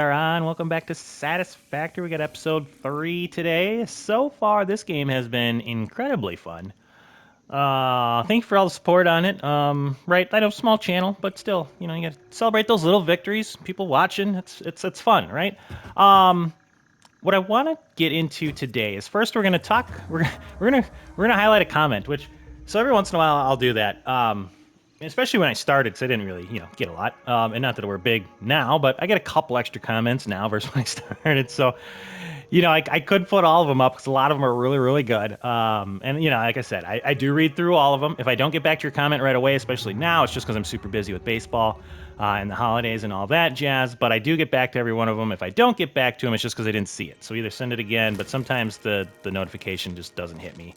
are on. Welcome back to Satisfactory. We got episode 3 today. So far, this game has been incredibly fun. Thank you for all the support on it. Right, I know, small channel, but still, you know, you gotta celebrate those little victories. People watching, it's fun, right? What I want to get into today is first we're gonna talk. We're gonna highlight a comment, which so every once in a while I'll do that. Especially when I started, because I didn't really, get a lot. And not that we're big now, but I get a couple extra comments now versus when I started. So, I could put all of them up because a lot of them are really, really good. And, like I said, I do read through all of them. If I don't get back to your comment right away, especially now, it's just because I'm super busy with baseball and the holidays and all that jazz. But I do get back to every one of them. If I don't get back to them, it's just because I didn't see it. So either send it again, but sometimes the notification just doesn't hit me.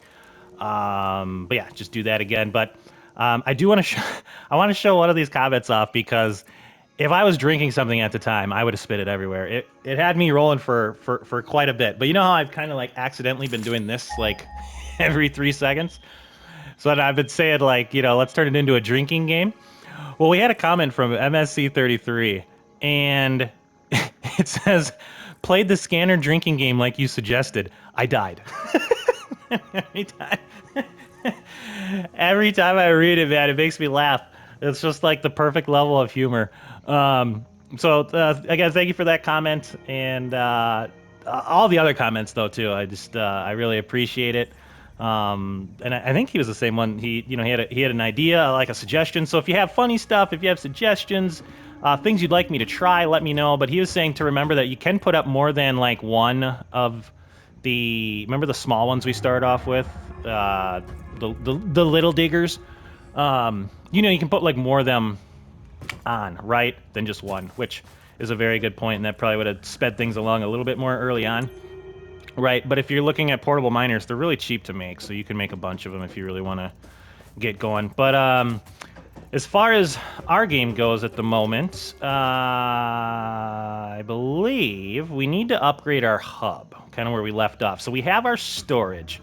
But yeah, just do that again. But I do want to show, I want to show one of these comments off because if I was drinking something at the time, I would have spit it everywhere. It had me rolling for quite a bit. But you know how I've kind of like accidentally been doing this like every 3 seconds? So I've been saying like, let's turn it into a drinking game. Well, we had a comment from MSC33 and it says, played the scanner drinking game like you suggested. I died. Anytime. Every time I read it, man, it makes me laugh. It's just like the perfect level of humor. Again, thank you for that comment and all the other comments though too. I really appreciate it. And I think he was the same one. He had an idea, like a suggestion. So if you have funny stuff, if you have suggestions, things you'd like me to try, let me know. But he was saying to remember that you can put up more than like one of remember the small ones we started off with, the little diggers. You can put like more of them on, right, than just one, which is a very good point, and that probably would have sped things along a little bit more early on, right? But if you're looking at portable miners, they're really cheap to make, so you can make a bunch of them if you really want to get going. But as far as our game goes at the moment, I believe we need to upgrade our hub, kind of where we left off. So we have our storage.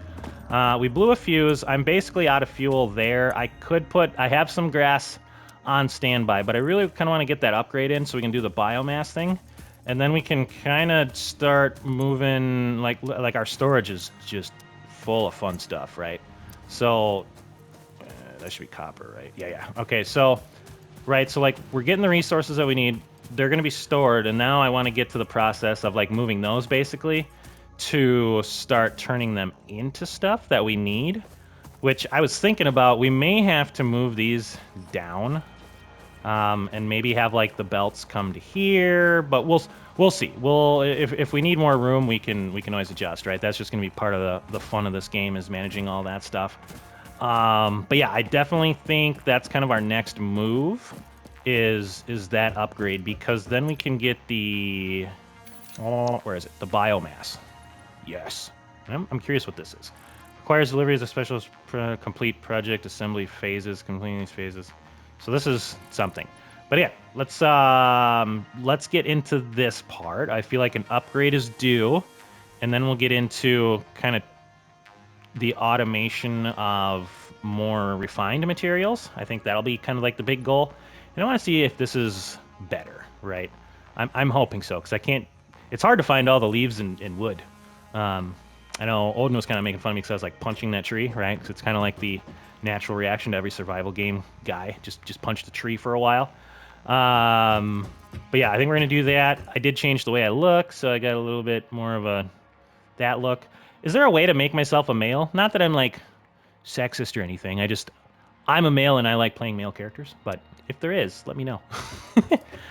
We blew a fuse. I'm basically out of fuel there. I have some grass on standby, but I really kind of want to get that upgrade in so we can do the biomass thing. And then we can kind of start moving, like our storage is just full of fun stuff, right? So that should be copper, right? Yeah. Okay, so, right, so like we're getting the resources that we need. They're going to be stored, and now I want to get to the process of like moving those basically to start turning them into stuff that we need, which I was thinking about. We may have to move these down and maybe have like the belts come to here, but we'll see. If we need more room, we can always adjust, right? That's just going to be part of the fun of this game, is managing all that stuff. But yeah, I definitely think that's kind of our next move is that upgrade, because then we can get the where is it? The biomass. Yes. I'm curious what this is. Requires delivery as a special complete project assembly phases, completing these phases. So this is something. But yeah, let's get into this part. I feel like an upgrade is due, and then we'll get into kind of the automation of more refined materials. I think that'll be kind of like the big goal. And I want to see if this is better, right? I'm hoping so, because I can't. It's hard to find all the leaves and wood. I know Odin was kind of making fun of me because I was like punching that tree, right? Because it's kind of like the natural reaction to every survival game guy. Just punch the tree for a while. But yeah, I think we're going to do that. I did change the way I look, so I got a little bit more of that look. Is there a way to make myself a male? Not that I'm like sexist or anything. I'm a male and I like playing male characters. But if there is, let me know.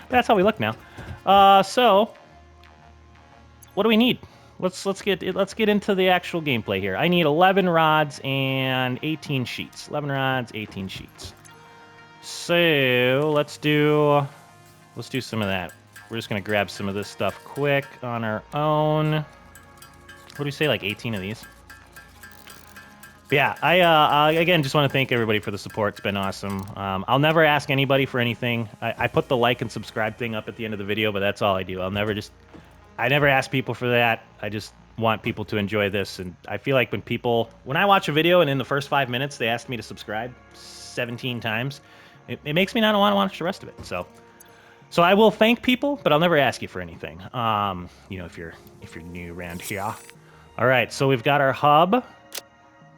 That's how we look now. So what do we need? Let's get into the actual gameplay here. I need 11 rods and 18 sheets. 11 rods, 18 sheets. So let's do some of that. We're just gonna grab some of this stuff quick on our own. What do we say, like 18 of these? But yeah, I again just want to thank everybody for the support. It's been awesome. I'll never ask anybody for anything. I put the like and subscribe thing up at the end of the video, but that's all I do. I never ask people for that. I just want people to enjoy this. And I feel like when I watch a video and in the first 5 minutes they ask me to subscribe 17 times, it makes me not want to watch the rest of it. So So I will thank people, but I'll never ask you for anything. You know, if you're new around here. All right, so we've got our hub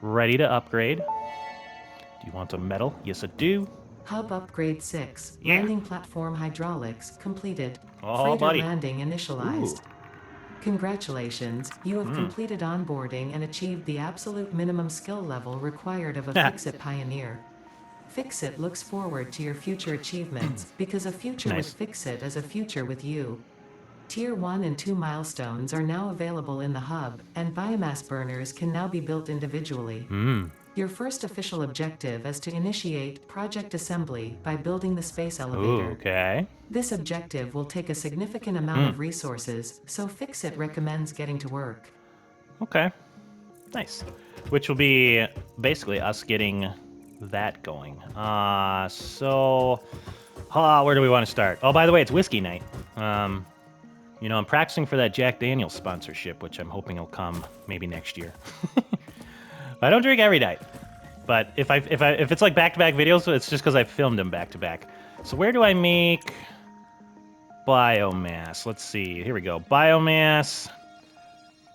ready to upgrade. Do you want a metal? Yes, I do. Hub upgrade 6. Yeah. Landing platform hydraulics completed. Oh, Freighter buddy. landing Ooh. initialized. Congratulations, you have completed onboarding and achieved the absolute minimum skill level required of a Fix-It pioneer. Fix-It looks forward to your future achievements, because a future with Nice. Fix-It is a future with you. Tier 1 and 2 milestones are now available in the hub, and biomass burners can now be built individually. Your first official objective is to initiate project assembly by building the space elevator. Okay. This objective will take a significant amount of resources, so Fix-It recommends getting to work. Okay. Nice. Which will be basically us getting that going. Where do we want to start? Oh, by the way, it's whiskey night. You know, I'm practicing for that Jack Daniels sponsorship, which I'm hoping will come maybe next year. I don't drink every night, but if it's like back-to-back videos, it's just because I filmed them back-to-back. So where do I make biomass? Let's see. Here we go. Biomass,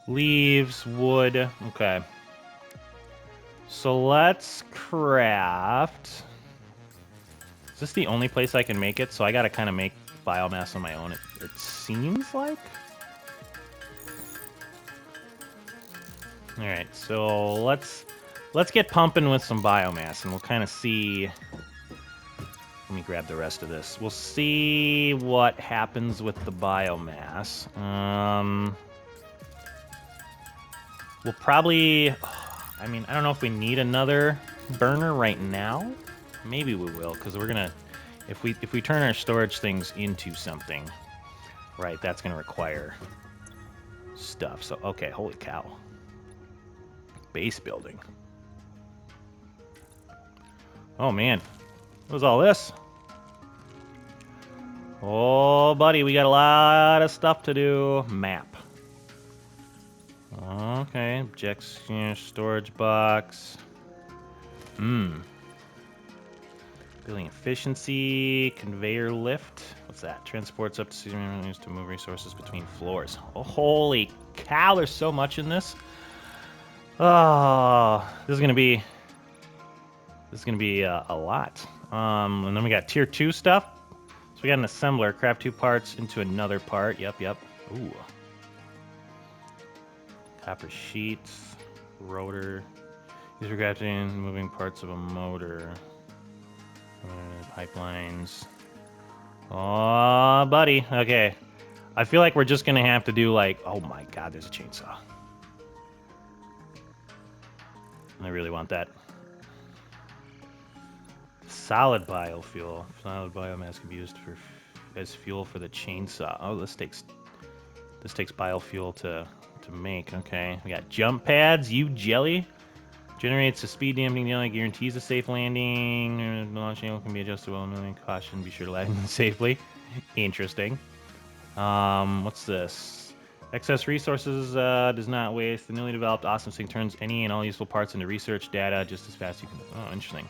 leaves, wood. Okay. So let's craft. Is this the only place I can make it? So I gotta kind of make biomass on my own, it seems like. All right, so let's get pumping with some biomass, and we'll kind of see. Let me grab the rest of this. We'll see what happens with the biomass. We'll probably. I mean, I don't know if we need another burner right now. Maybe we will, because we're gonna. If we turn our storage things into something, right? That's gonna require stuff. So okay, holy cow. Base building. Oh man, what was all this? Oh, buddy, we got a lot of stuff to do. Map. Okay, objects here, storage box. Building efficiency, conveyor lift. What's that? Transports up to season used to move resources between floors. Oh, holy cow, there's so much in this. Oh, this is gonna be a lot. And then we got tier 2 stuff. So we got an assembler, craft 2 parts into another part. Yep. Ooh. Copper sheets, rotor. These are crafting, moving parts of a motor. Pipelines. Oh, buddy. Okay. I feel like we're just gonna have to do like, oh my god, there's a chainsaw. I really want that. Solid biofuel. Solid biomass can be used as fuel for the chainsaw. Oh, this takes biofuel to make. Okay, we got jump pads. You jelly generates a speed dampening jelly, guarantees a safe landing. The launch angle can be adjustable. Million caution. Be sure to land safely. Interesting. What's this? Excess resources does not waste. The newly developed Awesome Sync turns any and all useful parts into research data just as fast as you can. Oh, interesting.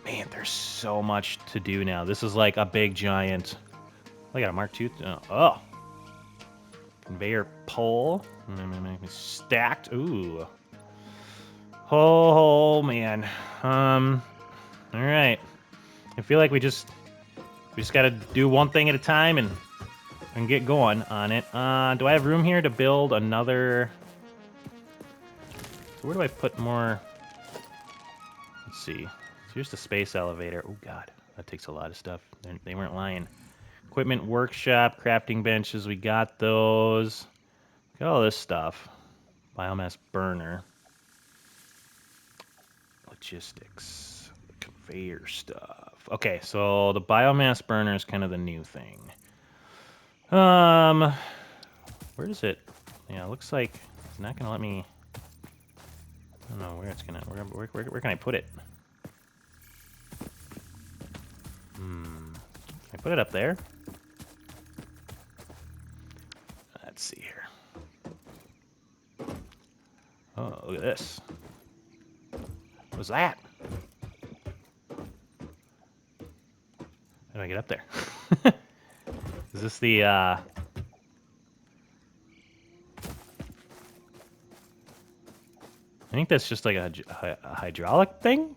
Man, there's so much to do now. This is like a big giant. I got a Mark II. Oh. Conveyor pole. Stacked. Ooh. Oh, man. All right. I feel like we just got to do one thing at a time and get going on it. Do I have room here to build another? So where do I put more? Let's see. Here's the space elevator. Oh, God. That takes a lot of stuff. They weren't lying. Equipment workshop, crafting benches. We got those. Got all this stuff. Biomass burner. Logistics. Conveyor stuff. Okay, so the biomass burner is kind of the new thing. Where is it? Yeah, it looks like it's not going to let me... I don't know where it's going to... Where can I put it? Can I put it up there? Let's see here. Oh, look at this. What was that? How do I get up there? Is this the, I think that's just like a hydraulic thing?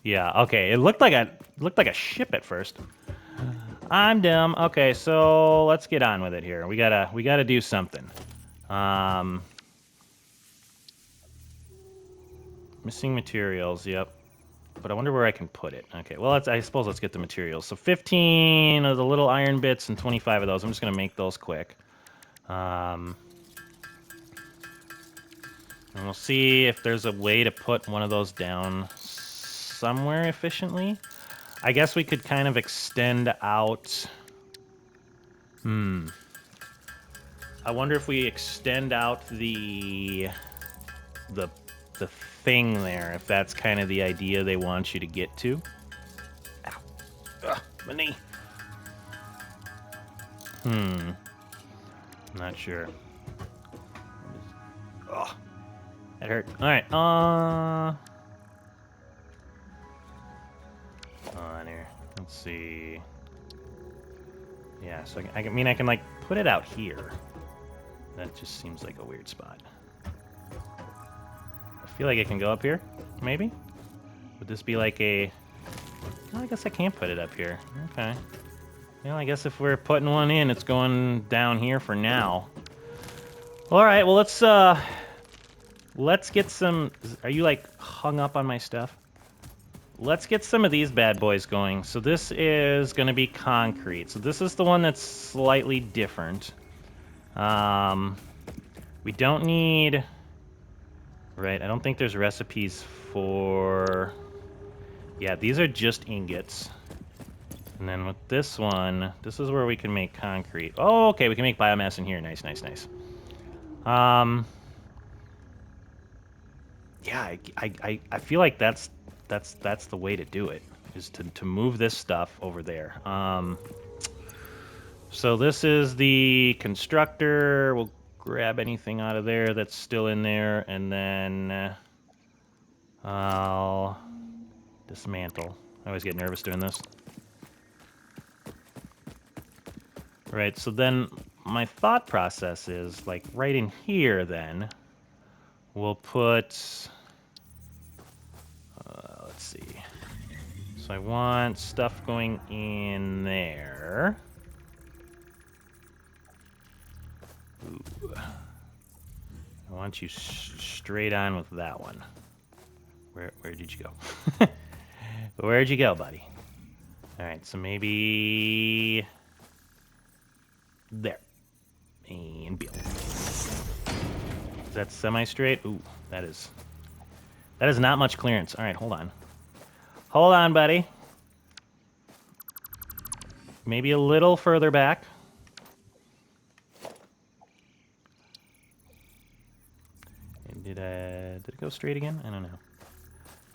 Yeah, okay. It looked like a ship at first. I'm dumb. Okay, so let's get on with it here. We gotta do something. Missing materials, yep. But I wonder where I can put it. Okay, well, I suppose let's get the materials. So 15 of the little iron bits and 25 of those. I'm just gonna make those quick. And we'll see if there's a way to put one of those down somewhere efficiently. I guess we could kind of extend out. I wonder if we extend out the the thing there, if that's kind of the idea they want you to get to. Ow. Ugh, my knee. Not sure. Oh, that hurt. All right. On here. Let's see. Yeah. So I mean, I can like put it out here. That just seems like a weird spot. I feel like it can go up here. Maybe. Would this be like a? Well, I guess I can't put it up here. Okay. Well, I guess if we're putting one in, it's going down here for now. All right. Well, let's get some. Are you like hung up on my stuff? Let's get some of these bad boys going. So this is going to be concrete. So this is the one that's slightly different. We don't need. Right. I don't think there's recipes for. Yeah, these are just ingots. And then with this one, this is where we can make concrete. Oh, okay, we can make biomass in here. Nice, nice, nice. Yeah, I feel like that's the way to do it, is to move this stuff over there. So this is the constructor. We'll grab anything out of there that's still in there, and then I'll dismantle. I always get nervous doing this. Right, so then my thought process is, like, right in here, then, we'll put... let's see. So I want stuff going in there. Ooh. I want you straight on with that one. Where did you go? Where'd you go, buddy? All right, so maybe... There. And build. Is that semi-straight? Ooh, that is not much clearance. All right, hold on. Hold on, buddy. Maybe a little further back. And did it go straight again? I don't know.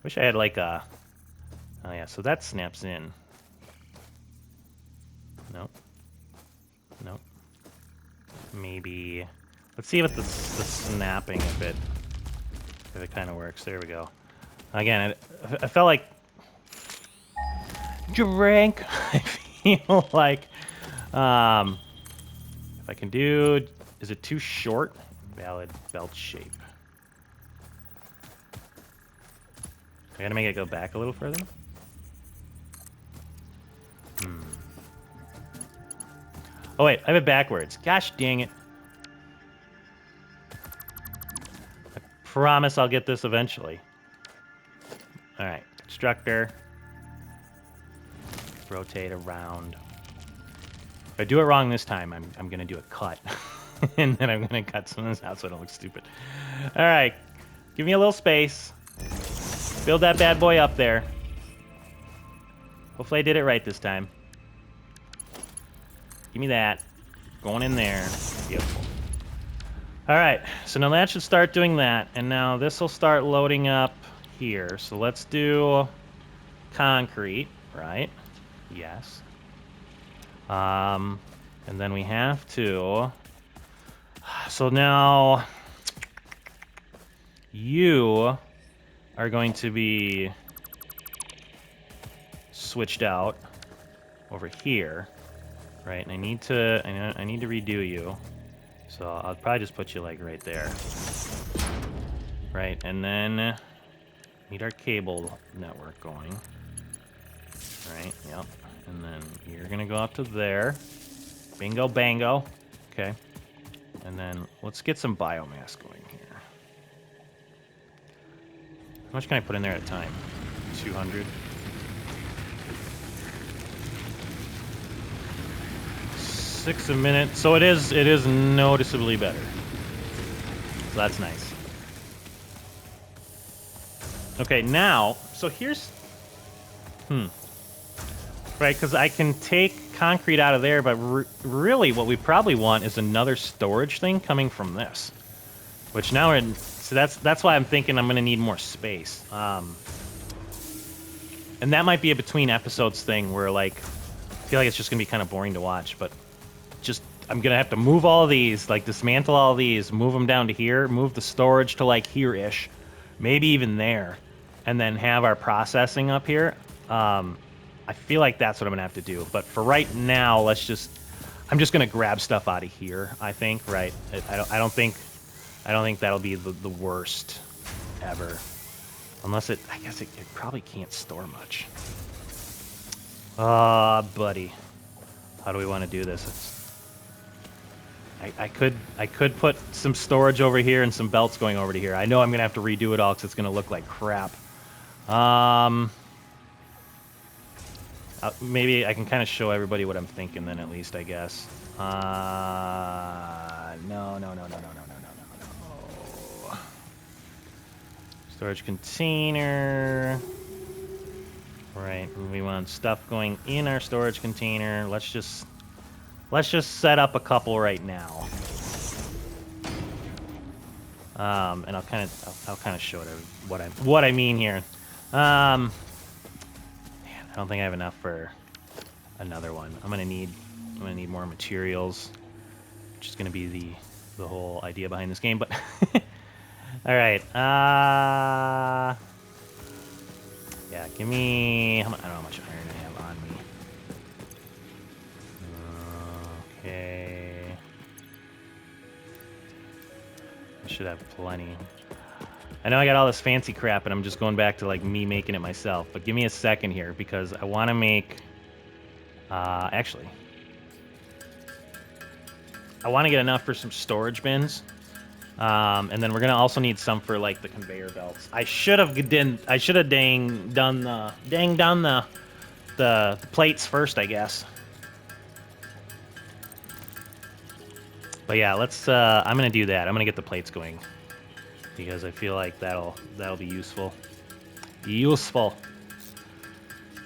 Wish I had like a... Oh yeah, so that snaps in. Nope. Nope. Maybe... Let's see if the snapping, if it kind of works. There we go. Again, I felt like... Drink! I feel like... if I can do... Is it too short? Valid belt shape. I gotta make it go back a little further? Oh wait, I have it backwards. Gosh dang it. I promise I'll get this eventually. Alright, constructor. Rotate around. If I do it wrong this time, I'm gonna do a cut. And then I'm gonna cut some of this out so I don't look stupid. Alright, give me a little space. Build that bad boy up there. Hopefully I did it right this time. Give me that. Going in there. Beautiful. All right, so now that should start doing that. And now this will start loading up here. So let's do concrete, right? Yes. And then we have to... So now you are going to be switched out over here. Right, and I need to redo you. So I'll probably just put you like right there. Right, and then need our cable network going. Right, yep. And then you're gonna go up to there. Bingo bango. Okay. And then let's get some biomass going here. How much can I put in there at a time? 200. 6 a minute. So it is noticeably better. So that's nice. Okay, now, so here's right, because I can take concrete out of there, but really what we probably want is another storage thing coming from this. Which now we're in, so that's why I'm thinking I'm going to need more space. And that might be a between episodes thing where, like, I feel like it's just going to be kind of boring to watch, but just, I'm going to have to move all these, like, dismantle all these, move them down to here, move the storage to, like, here-ish, maybe even there, and then have our processing up here. I feel like that's what I'm going to have to do. But for right now, I'm just going to grab stuff out of here, I think, right? I don't think that'll be the worst ever. Unless I guess it probably can't store much. Buddy. How do we want to do this? I could put some storage over here and some belts going over to here. I know I'm going to have to redo it all because it's going to look like crap. Maybe I can kind of show everybody what I'm thinking then, at least, I guess. No. Storage container. Right, we want stuff going in our storage container. Let's just set up a couple right now. And I'll kind of show it what I mean here. Man, I don't think I have enough for another one. I'm gonna need more materials, which is gonna be the whole idea behind this game. But all right, yeah, give me. I don't know how much iron I have on me. Okay, I should have plenty. I know I got all this fancy crap, and I'm just going back to, like, me making it myself. But give me a second here, because I want to make... actually... I want to get enough for some storage bins. And then we're going to also need some for, like, the conveyor belts. I should have done the plates first, I guess. But yeah, let's... I'm going to do that. I'm going to get the plates going. Because I feel like that'll be useful. Useful.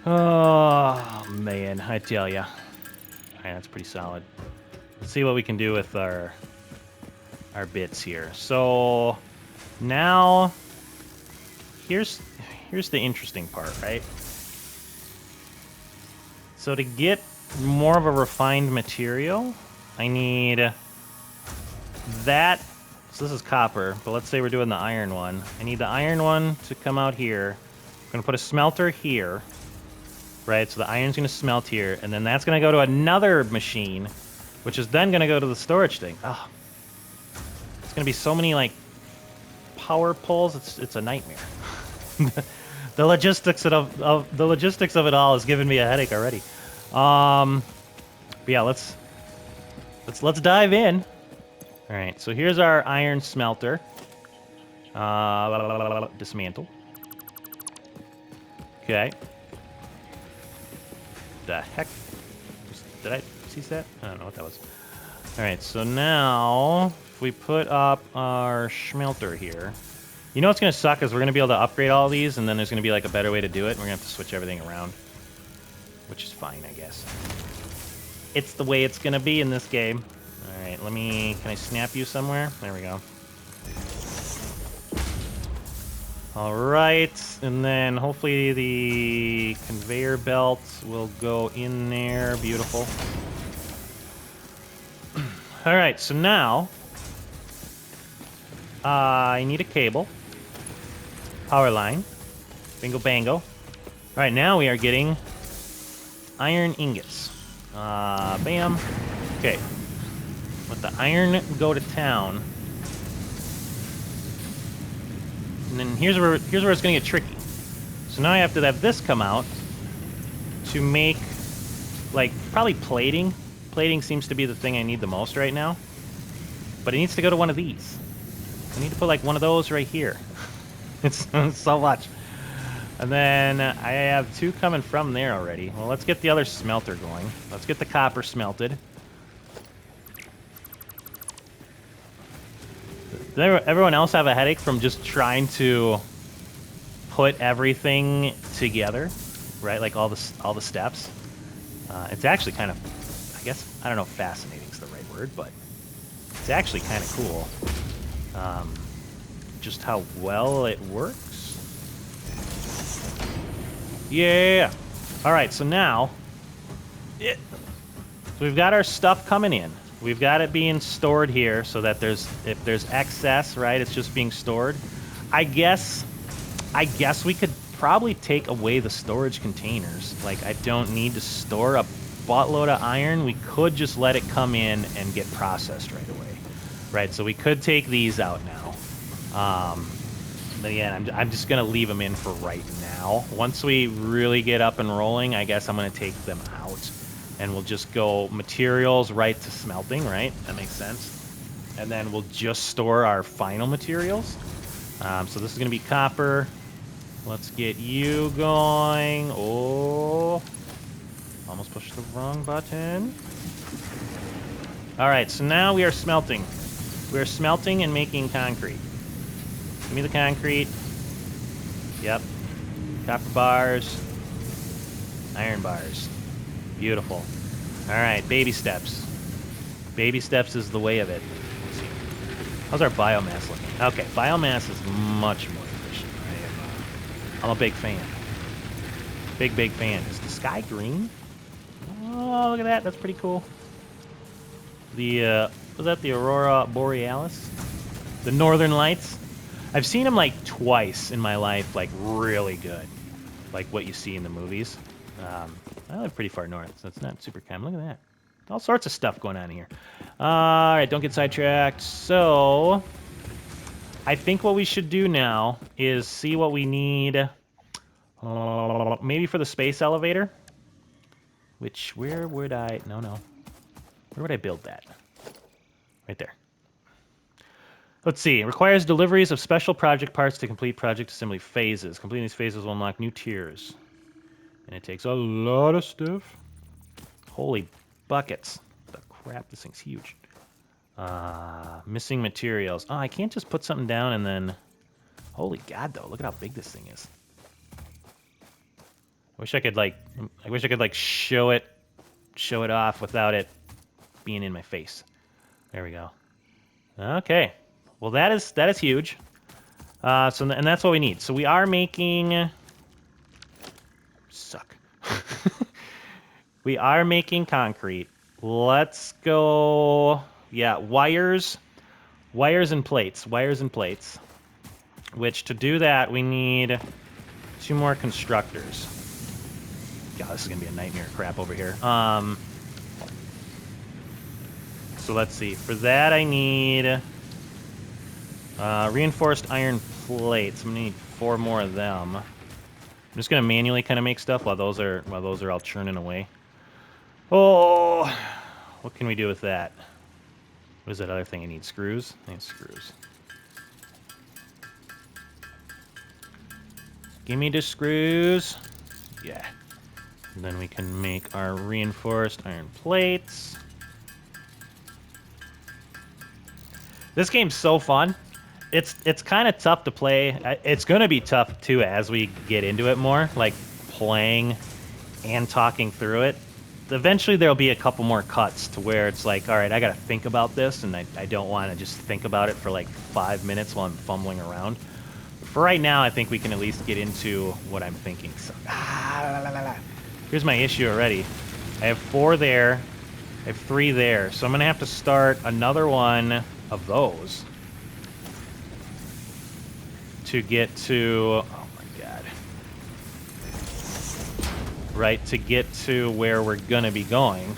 Oh man, I tell ya. Alright, that's pretty solid. Let's see what we can do with our bits here. So now here's the interesting part, right? So to get more of a refined material, I need that. So this is copper, but let's say we're doing the iron one. I need the iron one to come out here. I'm going to put a smelter here, right? So the iron's going to smelt here, and then that's going to go to another machine, which is then going to go to the storage thing. Oh, it's going to be so many, like, power poles. It's a nightmare. The logistics of it all is giving me a headache already. But yeah, let's dive in. All right, so here's our iron smelter. Dismantle. Okay. The heck? Did I see that? I don't know what that was. All right, so now if we put up our smelter here, you know what's going to suck is we're going to be able to upgrade all these, and then there's going to be like a better way to do it, and we're going to have to switch everything around, which is fine, I guess. It's the way it's going to be in this game. All right, can I snap you somewhere? There we go. All right, and then hopefully the conveyor belt will go in there. Beautiful. All right, so now I need a cable. Power line. Bingo bango. All right, now we are getting iron ingots. Bam. Okay. Let the iron go to town. And then here's where it's gonna get tricky. So now I have to have this come out to make, like, probably plating. Plating seems to be the thing I need the most right now. But it needs to go to one of these. I need to put, like, one of those right here. It's so much. And then I have 2 coming from there already. Well, let's get the other smelter going. Let's get the copper smelted. Does everyone else have a headache from just trying to put everything together, right? Like all the steps. It's actually kind of, I guess, I don't know if fascinating is the right word, but it's actually kind of cool. Just how well it works. Yeah. All right, so now, so we've got our stuff coming in. We've got it being stored here so that if there's excess, right, it's just being stored. I guess we could probably take away the storage containers. Like, I don't need to store a buttload of iron. We could just let it come in and get processed right away, right? So we could take these out now. But again, I'm just gonna leave them in for right now. Once we really get up and rolling, I guess I'm gonna take them out. And we'll just go materials right to smelting, right? That makes sense. And then we'll just store our final materials. So this is going to be copper. Let's get you going. Oh, almost pushed the wrong button. All right, so now we are smelting. We are smelting and making concrete. Give me the concrete. Yep. Copper bars. Iron bars. Beautiful. All right, baby steps. Baby steps is the way of it. Let's see. How's our biomass looking? Okay, biomass is much more efficient. I'm a big fan. Big fan. Is the sky green? Oh, look at that. That's pretty cool. Was that the Aurora Borealis? The Northern Lights? I've seen them like twice in my life, like really good. Like what you see in the movies. I live pretty far north, so it's not super common. Look at that. All sorts of stuff going on here. All right, don't get sidetracked. So, I think what we should do now is see what we need. Maybe for the space elevator. Where would I... No. Where would I build that? Right there. Let's see. It requires deliveries of special project parts to complete project assembly phases. Completing these phases will unlock new tiers. And it takes a lot of stuff. Holy buckets. The crap, this thing's huge. Missing materials. Oh, I can't just put something down and then... Holy God, though. Look at how big this thing is. I wish I could, like, show it off without it being in my face. There we go. Okay. Well, that is huge. And that's what we need. So we are making... Suck. We are making concrete. Let's go... Yeah, wires and plates. Which, to do that, we need 2 more constructors. God, this is going to be a nightmare crap over here. So let's see. For that, I need reinforced iron plates. I'm going to need 4 more of them. I'm just going to manually kind of make stuff while those are all churning away. Oh, what can we do with that? What is that other thing I need? Screws? I need screws. Give me the screws. Yeah. And then we can make our reinforced iron plates. This game's so fun. It's kind of tough to play. It's going to be tough, too, as we get into it more. Like, playing and talking through it. Eventually, there'll be a couple more cuts to where it's like, all right, I got to think about this, and I don't want to just think about it for like 5 minutes while I'm fumbling around. But for right now, I think we can at least get into what I'm thinking. So, here's my issue already. I have 4 there. I have 3 there. So I'm going to have to start another one of those to get to... Oh, my God. right, to get to where we're gonna be going.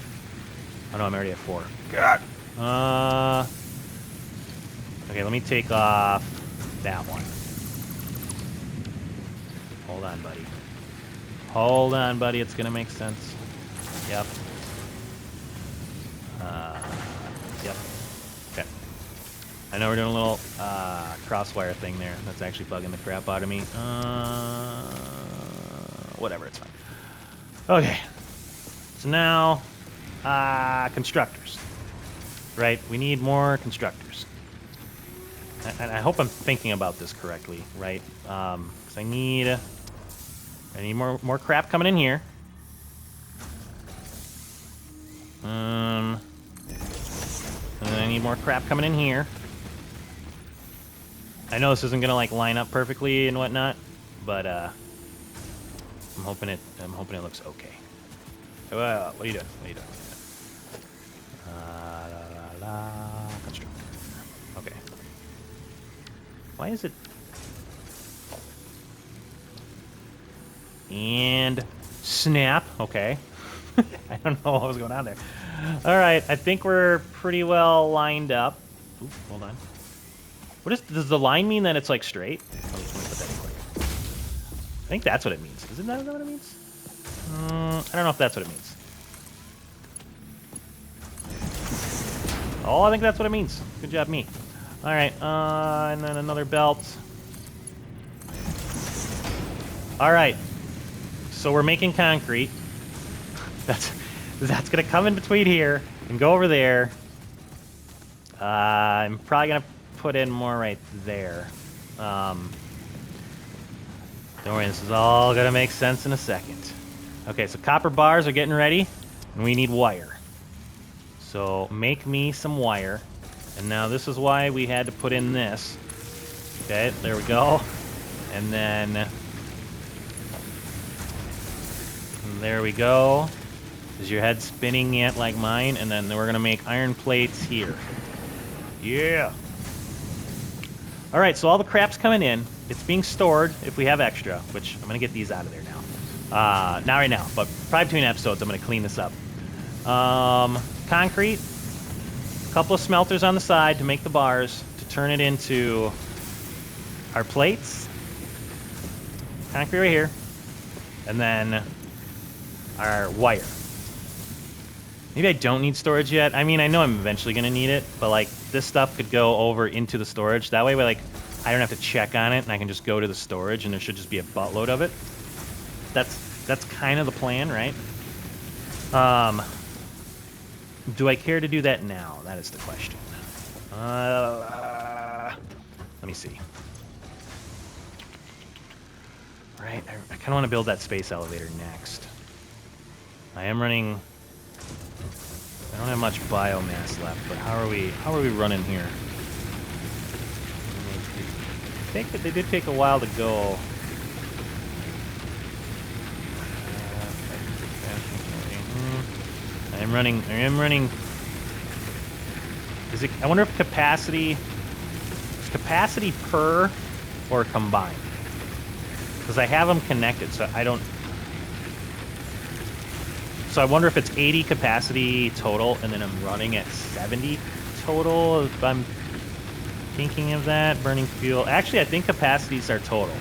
Oh no, I'm already at 4. God. Okay, let me take off that one. Hold on, buddy. Hold on, buddy. It's gonna make sense. Yep. Yep. Okay. I know we're doing a little crosswire thing there. That's actually bugging the crap out of me. Whatever, it's fine. Okay. So now, constructors. Right? We need more constructors. And I hope I'm thinking about this correctly, right? Because I need more crap coming in here. And I need more crap coming in here. I know this isn't gonna like line up perfectly and whatnot, but I'm hoping it looks okay. What are you doing? What are you doing? Constructor. Okay. Why is it? And snap. Okay. I don't know what was going on there. All right, I think we're pretty well lined up. Ooh, hold on. Does the line mean that it's like straight? Let me put that in quick. I think that's what it means. Is that what it means? I don't know if that's what it means. Oh, I think that's what it means. Good job, me. All right, and then another belt. All right, so we're making concrete. That's gonna come in between here and go over there. I'm probably gonna put in more right there. Don't worry, this is all gonna make sense in a second. Okay, so copper bars are getting ready, and we need wire. So make me some wire. And now this is why we had to put in this. Okay, there we go. And then there we go. Is your head spinning yet like mine? And then we're gonna make iron plates here. Yeah. All right, so all the crap's coming in. It's being stored if we have extra, which I'm gonna get these out of there now. Not right now, but probably between episodes I'm gonna clean this up. Concrete, a couple of smelters on the side to make the bars, to turn it into our plates. Concrete right here. And then our wire. Maybe I don't need storage yet. I mean, I know I'm eventually going to need it, but like this stuff could go over into the storage. That way, like, I don't have to check on it, and I can just go to the storage, and there should just be a buttload of it. That's kind of the plan, right? Do I care to do that now? That is the question. Let me see. All right, I kind of want to build that space elevator next. I am running. I don't have much biomass left, but how are we running here? I think that they did take a while to go. I am running. Is it? I wonder if capacity per or combined? Because I have them connected, so I don't. So I wonder if it's 80 capacity total, and then I'm running at 70 total. If I'm thinking of that, burning fuel. Actually, I think capacities are total.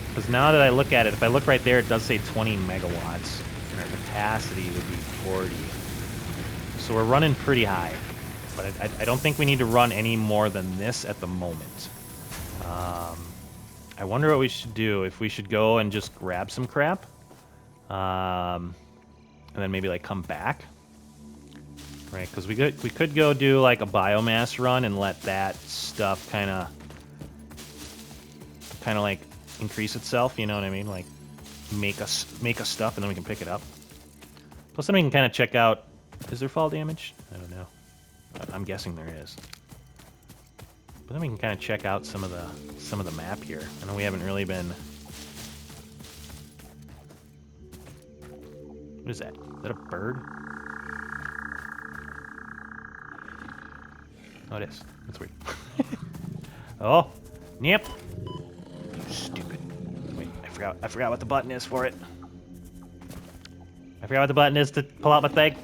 Because now that I look at it, if I look right there, it does say 20 megawatts. And our capacity would be 40. So we're running pretty high. But I don't think we need to run any more than this at the moment. I wonder what we should do. If we should go and just grab some crap. And then maybe like come back, right? Because we could go do like a biomass run and let that stuff kind of like increase itself. You know what I mean? Like make us stuff and then we can pick it up. Plus then we can kind of check out. Is there fall damage? I don't know. I'm guessing there is. But then we can kind of check out some of the map here. I know we haven't really been. What is that? Is that a bird? Oh, it is. That's weird. Oh, yep. Stupid. Wait, I forgot what the button is for it. I forgot what the button is to pull out my thing.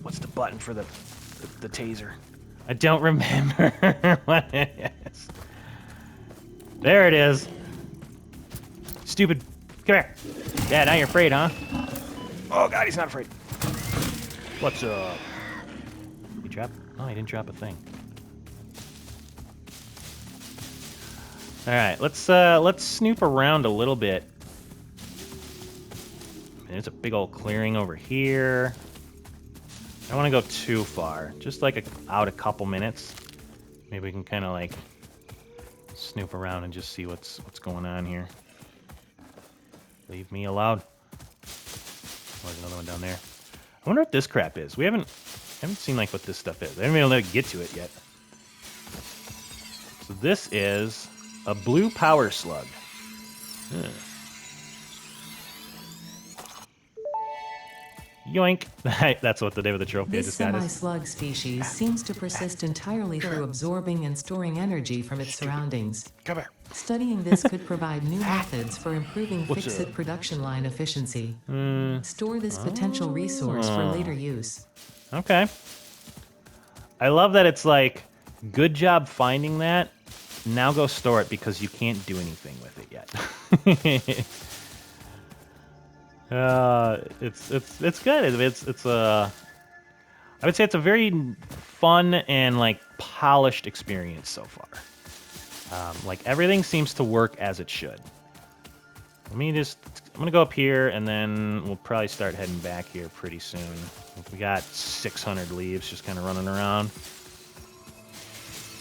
What's the button for the taser? I don't remember what it is. There it is. Stupid. Come here. Yeah, now you're afraid, huh? Oh, God, he's not afraid. What's up? He dropped? Oh, he didn't drop a thing. All right, let's snoop around a little bit. There's a big old clearing over here. I don't want to go too far. Just like out a couple minutes. Maybe we can kind of like snoop around and just see what's going on here. Leave me alone. Oh, there's another one down there. I wonder what this crap is. We haven't seen like what this stuff is. I haven't been able to get to it yet. So this is a blue power slug. Yoink. That's what the name of the trophy I This just got is. semi-slug species seems to persist entirely through absorbing and storing energy from its surroundings. Come here. Studying this could provide new methods for improving What's fix-it up? production line efficiency. Store this potential resource for later use. Okay. I love that it's like, good job finding that. Now go store it because you can't do anything with it yet. It's good. I would say it's a very fun and like polished experience so far. Like everything seems to work as it should. I'm gonna go up here and then we'll probably start heading back here pretty soon. We got 600 leaves just kind of running around.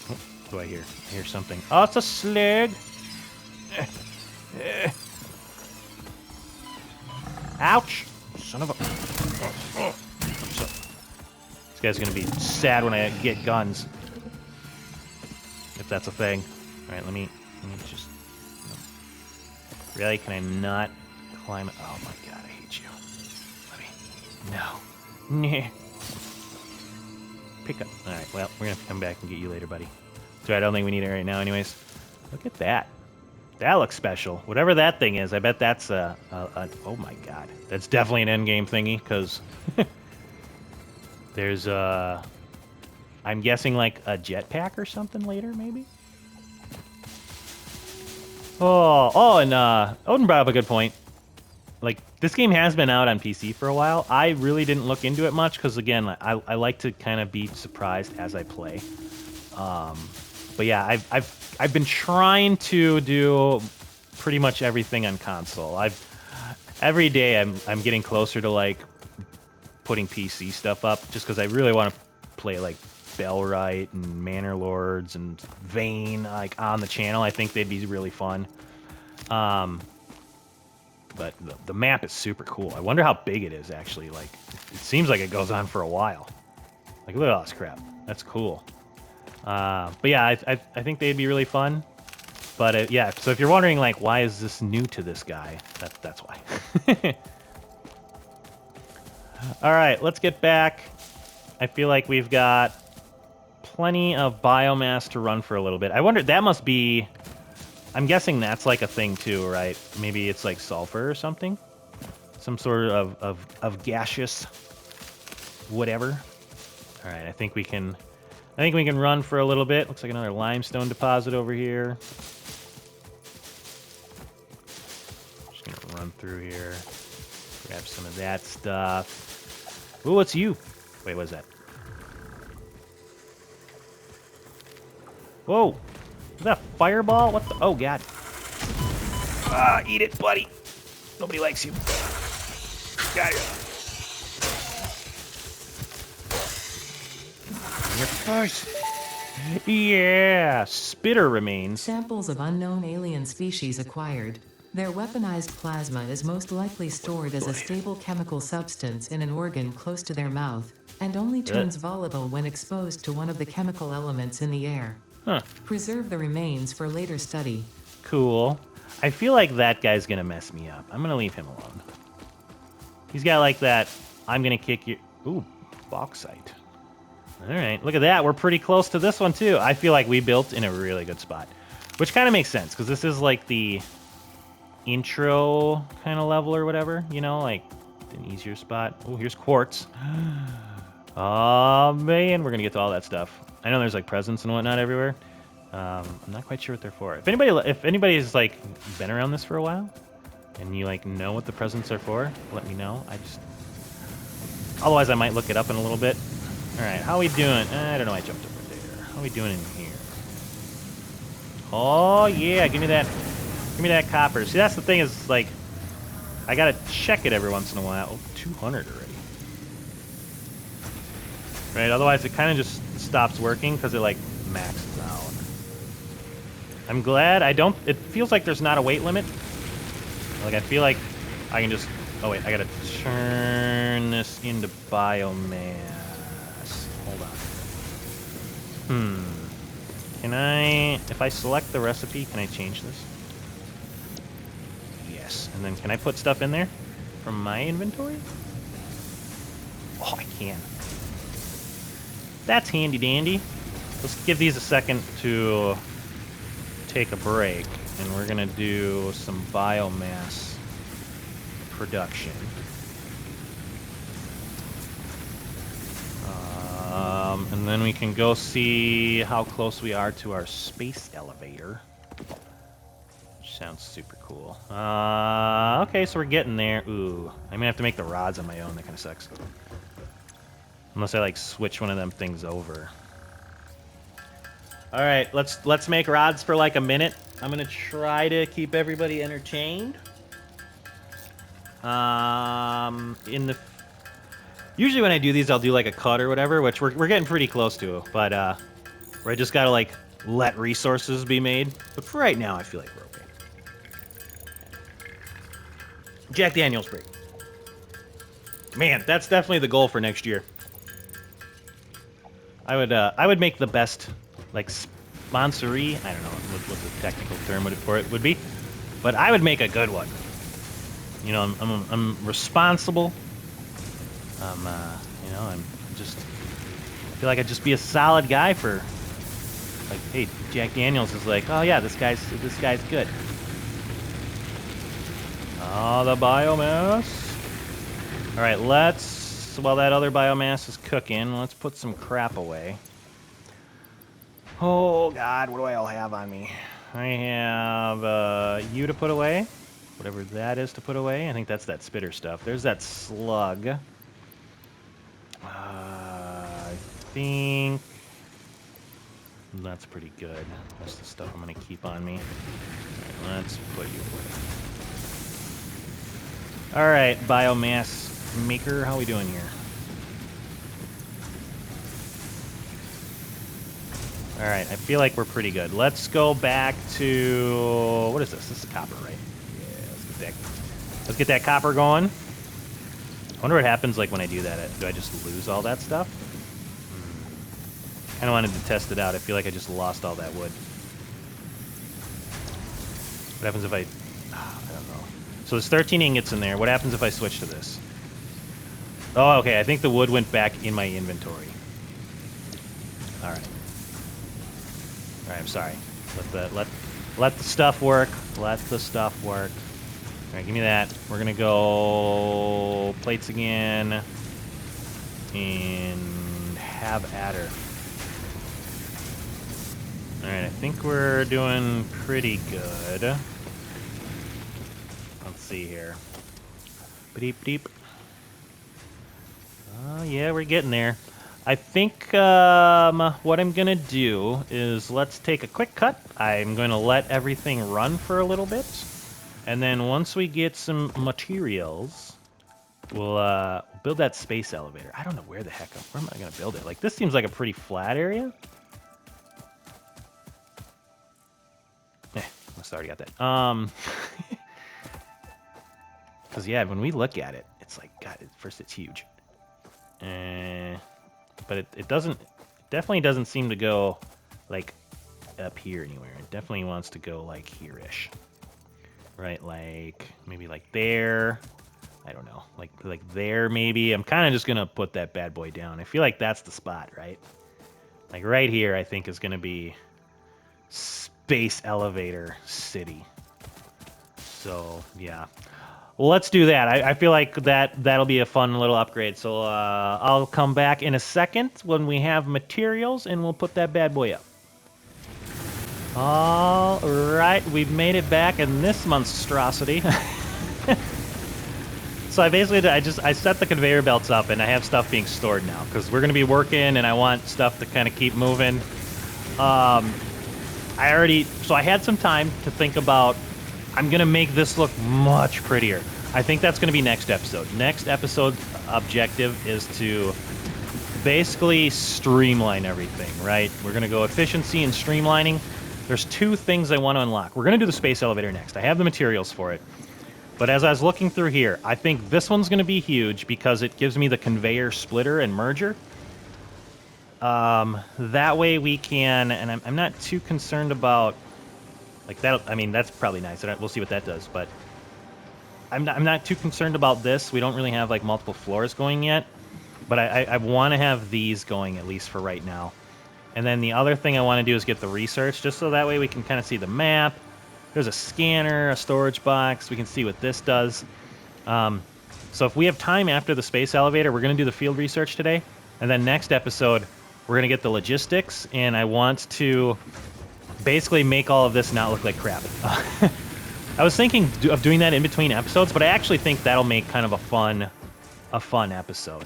What do I hear? I hear something. Oh, it's a slug. Ouch! Son of a... This guy's gonna be sad when I get guns. If that's a thing. Alright, let me just... Really? Can I not climb it? Oh my god, I hate you. Let me... No. Pick up. Alright, well, we're gonna have to come back and get you later, buddy. So I don't think we need it right now anyways. Look at that. That looks special. Whatever that thing is, I bet that's a oh my god. That's definitely an endgame thingy, because there's I'm guessing like a jetpack or something later, maybe? And Odin brought up a good point. Like, this game has been out on PC for a while. I really didn't look into it much, because again, I like to kind of be surprised as I play. But yeah, I've been trying to do pretty much everything on console. Every day I'm getting closer to like putting PC stuff up, just because I really want to play like Bellwright and Manor Lords and Vayne like on the channel. I think they'd be really fun. But the map is super cool. I wonder how big it is actually. Like, it seems like it goes on for a while. Like, look at all this crap. That's cool. But yeah, I think they'd be really fun. But yeah, so if you're wondering, like, why is this new to this guy? That's why. All right, let's get back. I feel like we've got plenty of biomass to run for a little bit. I wonder, that must be... I'm guessing that's like a thing too, right? Maybe it's like sulfur or something? Some sort of gaseous whatever. All right, I think we can run for a little bit. Looks like another limestone deposit over here. Just gonna run through here, grab some of that stuff. Ooh, what's you? Wait, what is that? Whoa! Is that a fireball? What the? Oh, God. Ah, eat it, buddy. Nobody likes you. Got it. Your face. Yeah, spitter remains. Samples of unknown alien species acquired. Their weaponized plasma is most likely stored as a stable chemical substance in an organ close to their mouth, and only turns volatile when exposed to one of the chemical elements in the air. Huh. Preserve the remains for later study. Cool. I feel like that guy's gonna mess me up. I'm gonna leave him alone. He's got like that, I'm gonna kick you... Ooh, bauxite. All right, look at that. We're pretty close to this one, too. I feel like we built in a really good spot, which kind of makes sense, because this is like the intro kind of level or whatever, you know, like an easier spot. Oh, here's quartz. Oh, man, we're going to get to all that stuff. I know there's like presents and whatnot everywhere. I'm not quite sure what they're for. If anybody's like been around this for a while and you like know what the presents are for, let me know. Otherwise I might look it up in a little bit. All right, how we doing? I don't know. I jumped over there. How we doing in here? Oh yeah, give me that copper. See, that's the thing is like, I gotta check it every once in a while. Oh, 200 already. Right, otherwise it kind of just stops working because it like maxes out. I'm glad I don't. It feels like there's not a weight limit. Like I feel like I can just. Oh wait, I gotta turn this into biomass. Hold on. Can I, if I select the recipe, can I change this? Yes. And then can I put stuff in there from my inventory? Oh, I can. That's handy dandy. Let's give these a second to take a break, and we're gonna do some biomass production. And then we can go see how close we are to our space elevator. Which sounds super cool. Okay, so we're getting there. Ooh, I'm gonna have to make the rods on my own. That kind of sucks. Unless I like switch one of them things over. All right, let's make rods for like a minute. I'm gonna try to keep everybody entertained. Usually when I do these, I'll do like a cut or whatever, which we're getting pretty close to. But where I just gotta like let resources be made. But for right now, I feel like we're okay. Jack Daniels break. Man, that's definitely the goal for next year. I would make the best like sponsoree. I don't know what the technical term for it would be, but I would make a good one. You know, I'm responsible. You know, I'm just I feel like I'd just be a solid guy for like, hey, Jack Daniels is like, oh yeah, this guy's good. Oh, the biomass. All right, while that other biomass is cooking, let's put some crap away. Oh God, what do I all have on me? I have you to put away, whatever that is to put away. I think that's that spitter stuff. There's that slug. I think that's pretty good. That's the stuff I'm gonna keep on me. All right, let's put you away. All right, biomass maker, how we doing here? All right, I feel like we're pretty good. Let's go back to, what is this? This is copper, right? Yeah, let's get that copper going. I wonder what happens like when I do that. Do I just lose all that stuff? Kind of wanted to test it out. I feel like I just lost all that wood. What happens if I don't know. So there's 13 ingots in there. What happens if I switch to this? Oh, okay. I think the wood went back in my inventory. All right. All right, I'm sorry. Let the stuff work. Let the stuff work. All right, give me that. We're gonna go plates again and have at her. All right, I think we're doing pretty good. Let's see here. Beep deep. Oh yeah, we're getting there. I think what I'm gonna do is let's take a quick cut. I'm going to let everything run for a little bit, and then once we get some materials, we'll build that space elevator. I don't know where am I gonna build it? Like this seems like a pretty flat area. I already got that. Because yeah, when we look at it, it's like God. First, it's huge. But it definitely doesn't seem to go like up here anywhere. It definitely wants to go like here-ish, right? Like maybe like there, I don't know, like there maybe. I'm kind of just gonna put that bad boy down. I feel like that's the spot, right? Like right here, I think is gonna be Space Elevator City. So yeah, well, let's do that. I feel like that'll be a fun little upgrade. So I'll come back in a second when we have materials, and we'll put that bad boy up. All right, we've made it back in this monstrosity. So I set the conveyor belts up, and I have stuff being stored now because we're gonna be working, and I want stuff to kind of keep moving. So I had some time to think about. I'm gonna make this look much prettier. I think that's gonna be next episode. Next episode's objective is to basically streamline everything, right? We're gonna go efficiency and streamlining. There's two things I want to unlock. We're gonna do the space elevator next. I have the materials for it. But as I was looking through here, I think this one's gonna be huge because it gives me the conveyor splitter and merger. That way we can, and I'm not too concerned about, like that. I mean, that's probably nice. We'll see what that does, but I'm not too concerned about this. We don't really have like multiple floors going yet, but I want to have these going at least for right now. And then the other thing I want to do is get the research, just so that way we can kind of see the map. There's a scanner, a storage box. We can see what this does. So if we have time after the space elevator, we're going to do the field research today. And then next episode, we're going to get the logistics. And I want to basically make all of this not look like crap. I was thinking of doing that in between episodes, but I actually think that'll make kind of a fun episode.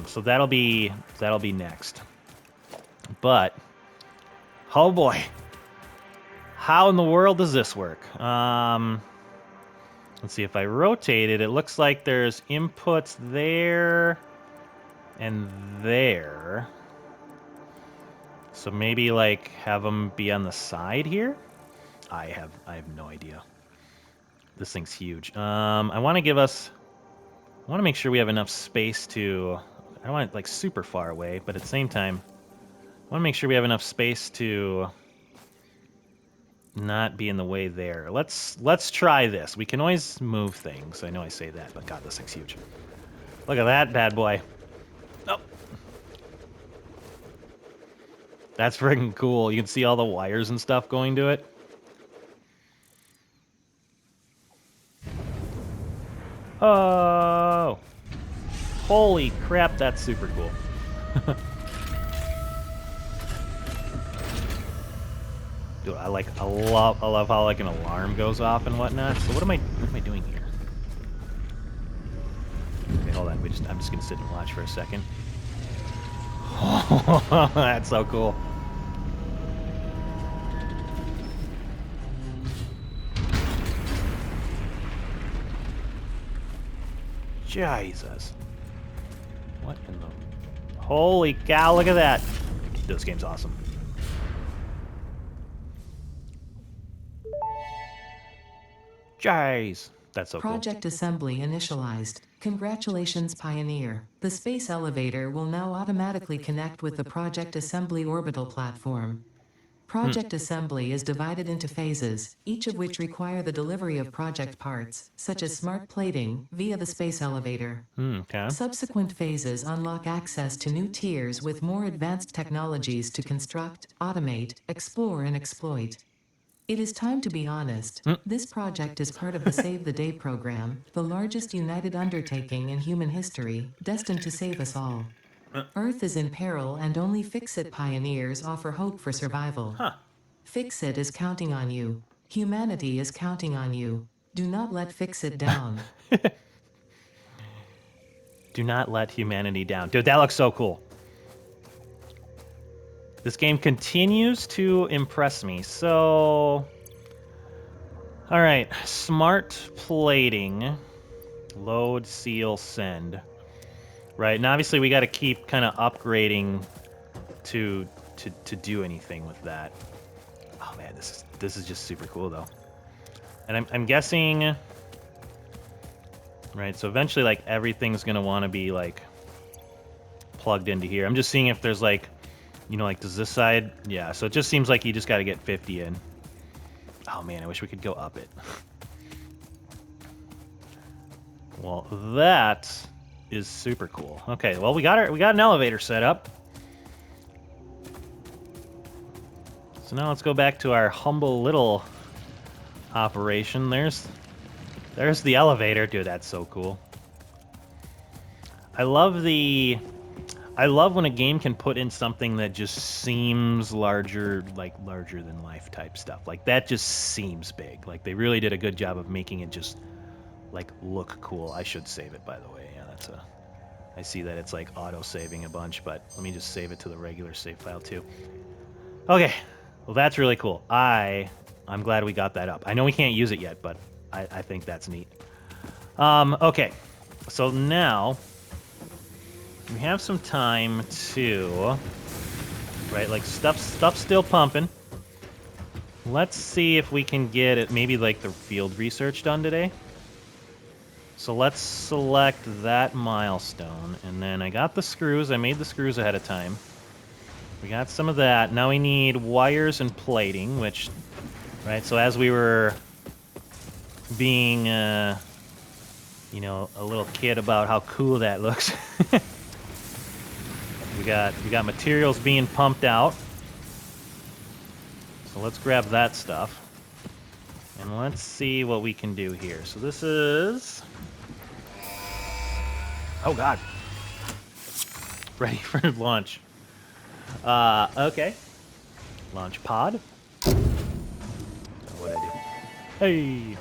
So that'll be next. But, oh boy. How in the world does this work? Let's see, if I rotate it, it looks like there's inputs there and there. So maybe like have them be on the side here? I have no idea. This thing's huge. I want to make sure we have enough space to, I don't want it like super far away, but at the same time, I want to make sure we have enough space to not be in the way there. Let's try this. We can always move things. I know I say that, but God, this thing's huge. Look at that bad boy. Oh. That's freaking cool. You can see all the wires and stuff going to it. Oh! Holy crap, that's super cool. Dude, I love how like an alarm goes off and whatnot. So what am I doing here? Okay, hold on. I'm just gonna sit and watch for a second. That's so cool. Jesus. What in the... Holy cow, look at that. This game's awesome. Jeez. That's so cool. Project assembly initialized. Congratulations, Pioneer. The space elevator will now automatically connect with the Project Assembly orbital platform. Project assembly is divided into phases, each of which require the delivery of project parts, such as smart plating, via the space elevator. Okay. Subsequent phases unlock access to new tiers with more advanced technologies to construct, automate, explore, and exploit. It is time to be honest. This project is part of the Save the Day program, the largest united undertaking in human history, destined to save us all. Earth is in peril and only Fix-It pioneers offer hope for survival. Huh. Fix-It is counting on you. Humanity is counting on you. Do not let Fix-It down. Do not let humanity down. Dude, that looks so cool. This game continues to impress me. So, all right, smart plating, load, seal, send. Right, and obviously we got to keep kind of upgrading to do anything with that. Oh man, this is just super cool though. And I'm guessing, right? So eventually, like everything's gonna want to be like plugged into here. I'm just seeing if there's like, you know, like does this side? Yeah. So it just seems like you just got to get 50 in. Oh man, I wish we could go up it. Well, that is super cool. Okay, well we got an elevator set up. So now let's go back to our humble little operation. There's the elevator. Dude, that's so cool. I love when a game can put in something that just seems larger, like larger than life type stuff. Like that just seems big. Like they really did a good job of making it just like look cool. I should save it, by the way. Yeah, that's a. I see that it's like auto saving a bunch, but let me just save it to the regular save file too. Okay, well that's really cool. I'm glad we got that up. I know we can't use it yet, but I think that's neat. Okay, so now we have some time to, right? Like stuff's still pumping. Let's see if we can get it, maybe like the field research done today. So let's select that milestone, and then I got the screws. I made the screws ahead of time. We got some of that. Now we need wires and plating, which, right? So as we were being, you know, a little kid about how cool that looks. we got materials being pumped out. So let's grab that stuff. And let's see what we can do here. So this is... Oh, God. Ready for launch. Okay. Launch pod. What'd I do? Hey!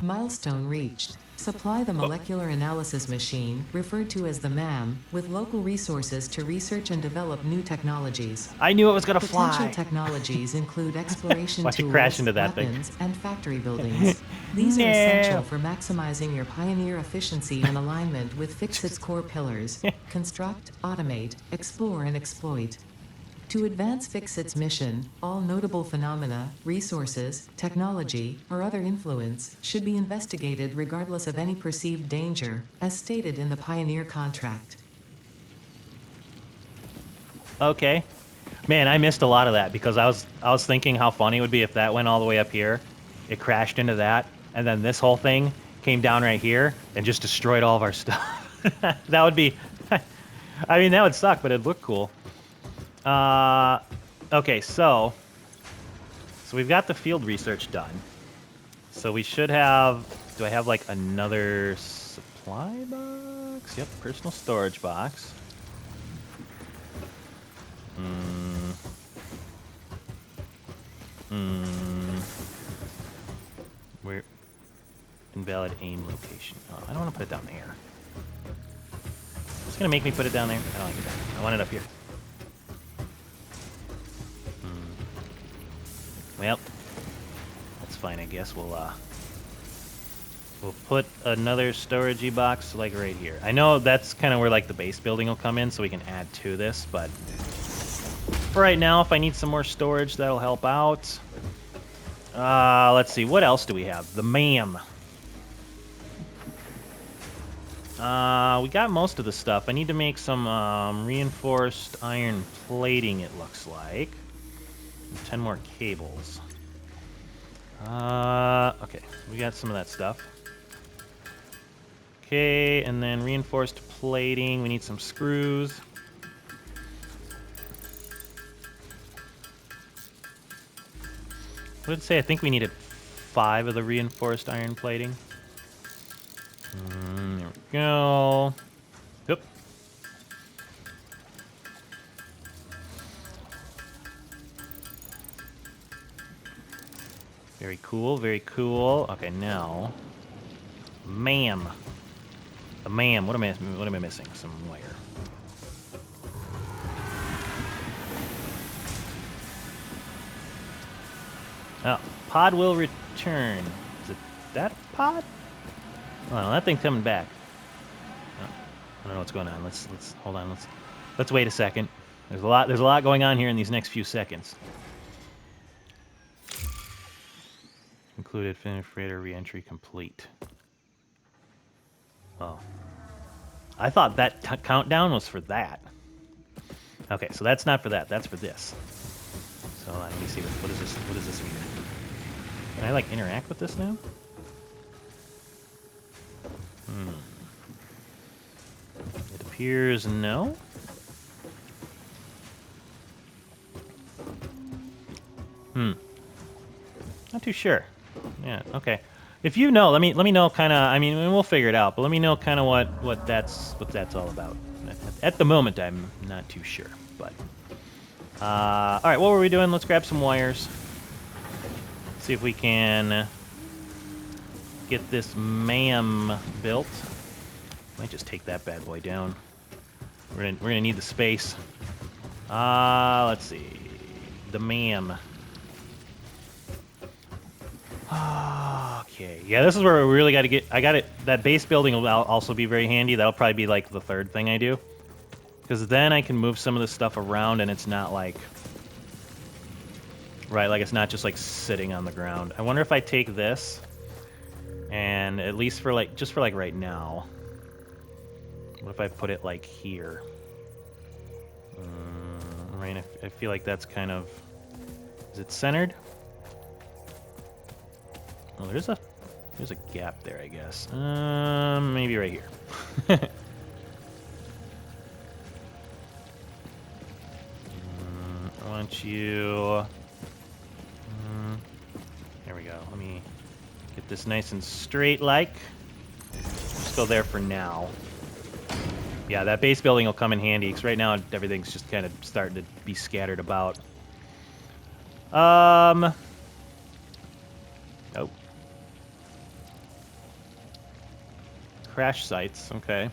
Milestone reached. Supply the molecular analysis machine, referred to as the MAM, with local resources to research and develop new technologies. I knew it was gonna Potential fly! technologies include exploration Watch it crash tools, into that thing. weapons, and factory buildings. These are essential for maximizing your Pioneer efficiency and alignment with Fixit's core pillars: construct, automate, explore, and exploit. To advance Fixit's mission, all notable phenomena, resources, technology, or other influence should be investigated regardless of any perceived danger, as stated in the Pioneer contract. Okay. Man, I missed a lot of that because I was thinking how funny it would be if that went all the way up here, it crashed into that, and then this whole thing came down right here and just destroyed all of our stuff. That would be... I mean, that would suck, but it'd look cool. Okay, so we've got the field research done. So we should have... Do I have, like, another supply box? Yep, personal storage box. Where? Invalid aim location. Oh, I don't want to put it down there. It's gonna make me put it down there. I don't like it. I want it up here. Well, that's fine. I guess we'll put another storagey box like right here. I know that's kind of where like the base building will come in, so we can add to this. But for right now, if I need some more storage, that'll help out. Let's see. What else do we have? The MAM. We got most of the stuff. I need to make some reinforced iron plating, it looks like. 10 more cables. Okay, we got some of that stuff. Okay, and then reinforced plating. We need some screws. What did it say? I think we needed 5 of the reinforced iron plating. There we go. Yep. Very cool, very cool. Okay, now, MAM. The MAM. What am I missing? Some wire. Oh, pod will return. Is it that pod? Oh, no, that thing's coming back. Oh, I don't know what's going on. Let's hold on. Let's wait a second. There's a lot going on here in these next few seconds. Included finished freighter re-entry complete. Oh. I thought that countdown was for that. Okay, so that's not for that. That's for this. So let me see. What does this mean? Can I like interact with this now? It appears no. Not too sure. Yeah, okay. If you know, let me know kind of. I mean, we'll figure it out. But let me know kind of what that's all about. At the moment, I'm not too sure. But all right, what were we doing? Let's grab some wires. See if we can get this ma'am built. Might just take that bad boy down. We're gonna need the space. Let's see. The ma'am. Okay. Yeah, this is where we really got to get. I got it. That base building will also be very handy. That'll probably be like the third thing I do, because then I can move some of this stuff around, and it's not like like it's not just like sitting on the ground. I wonder if I take this, and at least for like just for like right now. What if I put it like here? Right. I feel like that's kind of. Is it centered? Oh, there's a gap there, I guess. Maybe right here. I want you. There we go. Let me get this nice and straight, like. Just go there for now. Yeah, that base building will come in handy, because right now everything's just kind of starting to be scattered about. Oh. Crash sites, okay.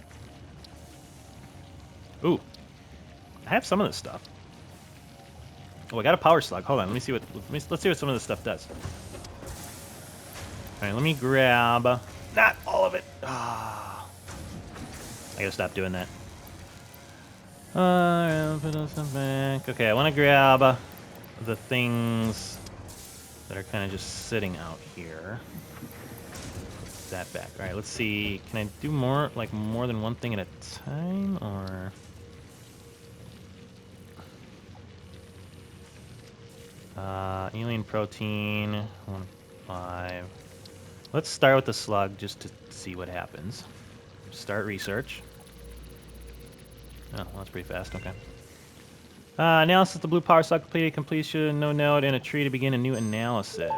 Ooh. I have some of this stuff. Oh, I got a power slug. Hold on, let's see what some of this stuff does. Alright, let me grab not all of it. I gotta stop doing that. Put some back. Okay, I wanna grab the things that are kind of just sitting out here. That back. All right, let's see. Can I do more than one thing at a time, or? Alien protein, 1.5. Let's start with the slug just to see what happens. Start research. Oh, well, that's pretty fast. Okay. Analysis of the blue power slug completed. Completion. No node in a tree to begin a new analysis.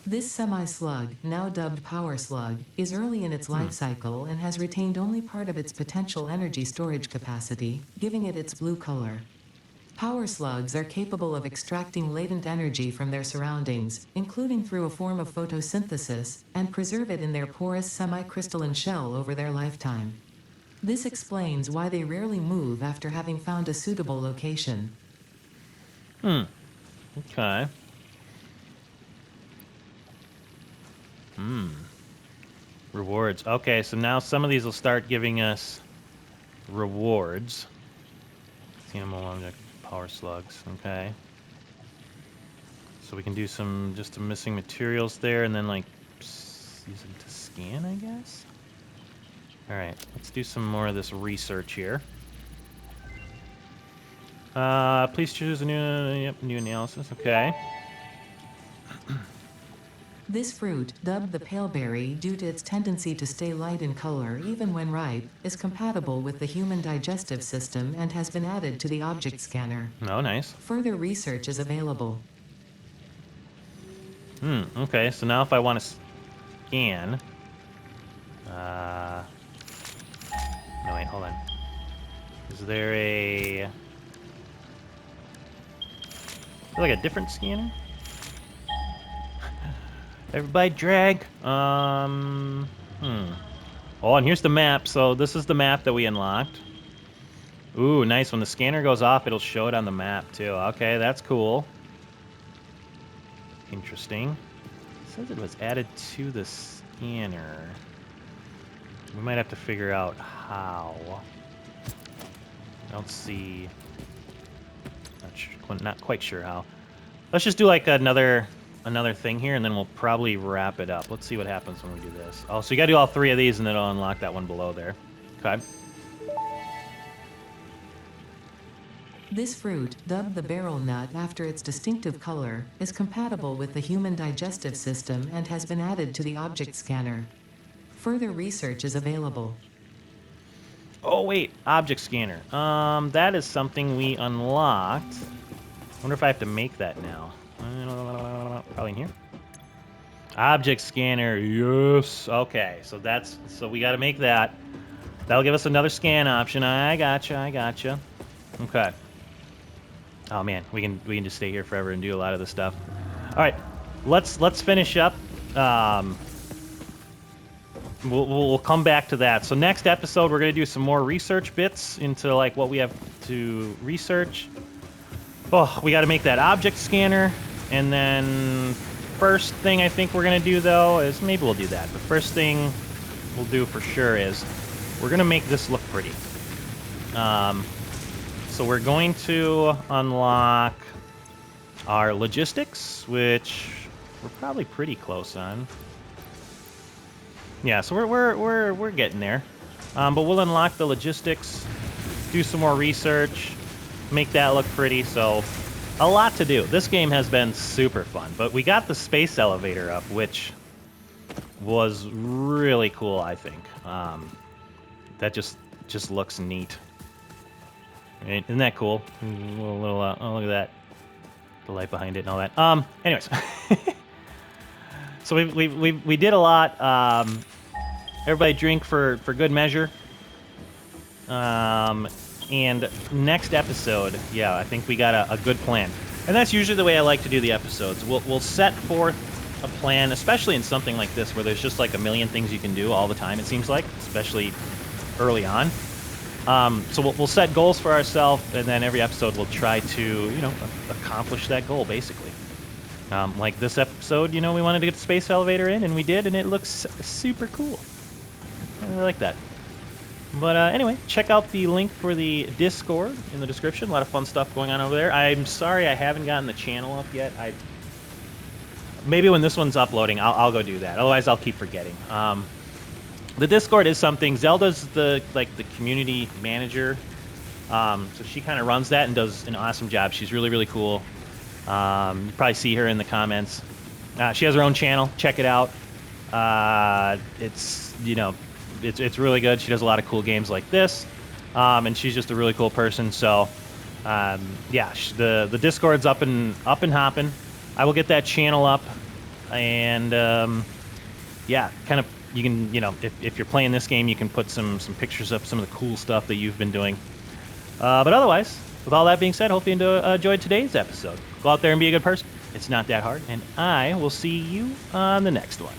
This semi-slug, now dubbed Power Slug, is early in its life cycle and has retained only part of its potential energy storage capacity, giving it its blue color. Power slugs are capable of extracting latent energy from their surroundings, including through a form of photosynthesis, and preserve it in their porous semi-crystalline shell over their lifetime. This explains why they rarely move after having found a suitable location. Okay. Rewards. Okay, so now some of these will start giving us rewards. Animal object, power slugs. Okay. So we can do some missing materials there, and then like use them to scan, I guess. All right, let's do some more of this research here. Please choose a new analysis. Okay. This fruit, dubbed the paleberry due to its tendency to stay light in color even when ripe, is compatible with the human digestive system and has been added to the object scanner. Oh, nice. Further research is available. Okay, so now if I want to scan... No, wait, hold on. Is there a... like a different scanner? Everybody drag. Oh, and here's the map. So this is the map that we unlocked. Ooh, nice. When the scanner goes off, it'll show it on the map, too. Okay, that's cool. Interesting. It says it was added to the scanner. We might have to figure out how. I don't see... Not quite sure how. Let's just do like another thing here, and then we'll probably wrap it up. Let's see what happens when we do this. Oh, so you gotta do all three of these, and then it'll unlock that one below there. Okay. This fruit, dubbed the barrel nut after its distinctive color, is compatible with the human digestive system and has been added to the object scanner. Further research is available. Oh, wait. Object scanner. That is something we unlocked. Wonder if I have to make that now. Probably in here. Object scanner. Yes. Okay. So we got to make that. That'll give us another scan option. I gotcha. Okay. Oh man, we can just stay here forever and do a lot of this stuff. All right. Let's finish up. We'll come back to that. So next episode, we're going to do some more research bits into like what we have to research. Oh, we got to make that object scanner. And then first thing I think we're going to do, though, is maybe we'll do that. The first thing we'll do for sure is we're going to make this look pretty. So we're going to unlock our logistics, which we're probably pretty close on. Yeah, so we're getting there, but we'll unlock the logistics, do some more research, make that look pretty. So a lot to do. This game has been super fun, but we got the space elevator up, which was really cool. I think that just looks neat. Isn't that cool? A little oh, look at that, the light behind it and all that. Anyways. So we did a lot. Everybody drink for good measure. And next episode, yeah, I think we got a good plan. And that's usually the way I like to do the episodes. We'll set forth a plan, especially in something like this where there's just like a million things you can do all the time, it seems like, especially early on. So we'll set goals for ourselves, and then every episode we'll try to, accomplish that goal, basically. Like this episode, we wanted to get the space elevator in, and we did, and it looks super cool. I really like that. But anyway, check out the link for the Discord in the description. A lot of fun stuff going on over there. I'm sorry I haven't gotten the channel up yet. Maybe when this one's uploading, I'll go do that. Otherwise, I'll keep forgetting. The Discord is something. Zelda's the community manager, so she kind of runs that and does an awesome job. She's really, really cool. You probably see her in the comments. She has her own channel. Check it out. It's really good. She does a lot of cool games like this, and she's just a really cool person. So, yeah, the Discord's up and hopping. I will get that channel up, and yeah, kind of you can if you're playing this game, you can put some pictures up, some of the cool stuff that you've been doing. But otherwise, with all that being said, hope you enjoyed today's episode. Go out there and be a good person. It's not that hard, and I will see you on the next one.